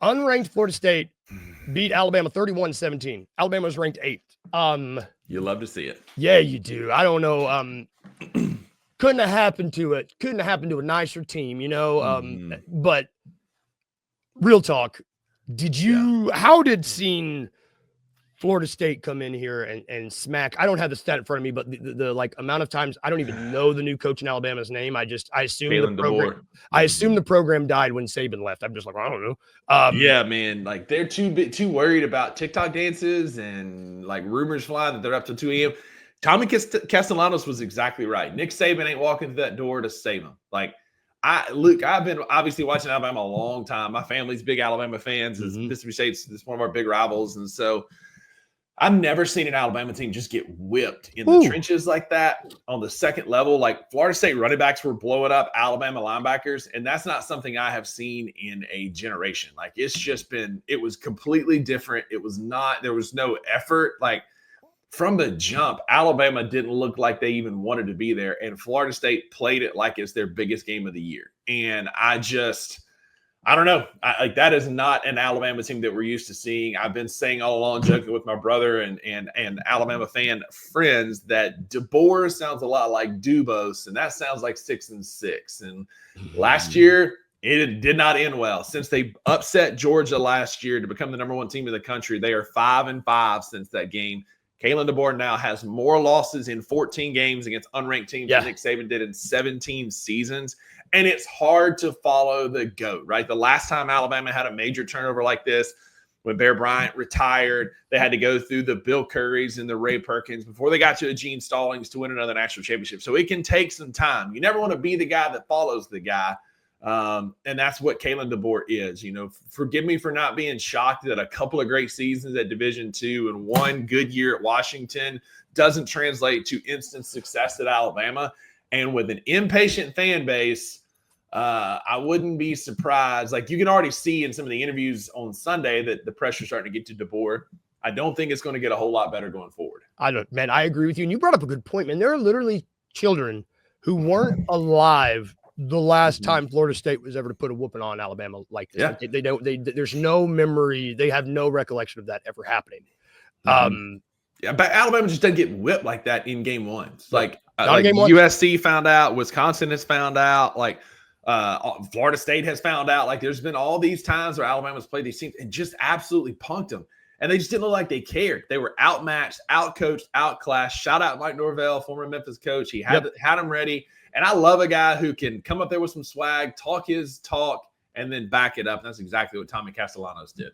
unranked Florida State beat Alabama 31-17. Alabama was ranked 8th. You love to see it. Yeah, you do. I don't know. Couldn't have happened to it. Couldn't have happened to a nicer team, you know. But real talk, how did seeing Florida State come in here and smack? I don't have the stat in front of me, but the like amount of times I don't even know the new coach in Alabama's name. I assume Kalen the program. DeBoer. I assume the program died when Saban left. I'm just like, I don't know. Yeah, man. Like they're too worried about TikTok dances and like rumors flying that they're up to 2 a.m. Tommy Castellanos was exactly right. Nick Saban ain't walking through that door to save him. Like, I've been obviously watching Alabama a long time. My family's big Alabama fans. Mississippi State's one of our big rivals. And so I've never seen an Alabama team just get whipped in the trenches like that on the second level. Like Florida State running backs were blowing up Alabama linebackers. And that's not something I have seen in a generation. Like it was completely different. There was no effort. Like, from the jump, Alabama didn't look like they even wanted to be there, and Florida State played it like it's their biggest game of the year. And I don't know. That is not an Alabama team that we're used to seeing. I've been saying all along, joking with my brother and Alabama fan friends, that DeBoer sounds a lot like Dubose, and that sounds like 6-6. And last year, it did not end well. Since they upset Georgia last year to become the number 1 team in the country, they are 5-5 since that game. Kalen DeBoer now has more losses in 14 games against unranked teams than Nick Saban did in 17 seasons. And it's hard to follow the GOAT, right? The last time Alabama had a major turnover like this, when Bear Bryant retired, they had to go through the Bill Currys and the Ray Perkins before they got to a Gene Stallings to win another national championship. So it can take some time. You never want to be the guy that follows the guy. And that's what Kalen DeBoer is. You know, forgive me for not being shocked that a couple of great seasons at Division II and one good year at Washington doesn't translate to instant success at Alabama. And with an impatient fan base, I wouldn't be surprised. Like, you can already see in some of the interviews on Sunday that the pressure's starting to get to DeBoer. I don't think it's going to get a whole lot better going forward. I agree with you. And you brought up a good point, man. There are literally children who weren't alive the last time Florida State was ever to put a whooping on Alabama like this. Yeah. Like there's no memory. They have no recollection of that ever happening. Yeah, but Alabama just doesn't get whipped like that in game 1. Like game one. USC found out, Wisconsin has found out, like Florida State has found out. Like, there's been all these times where Alabama's played these teams and just absolutely punked them. And they just didn't look like they cared. They were outmatched, outcoached, outclassed. Shout out Mike Norvell, former Memphis coach. He had them ready. And I love a guy who can come up there with some swag, talk his talk, and then back it up. And that's exactly what Tommy Castellanos did.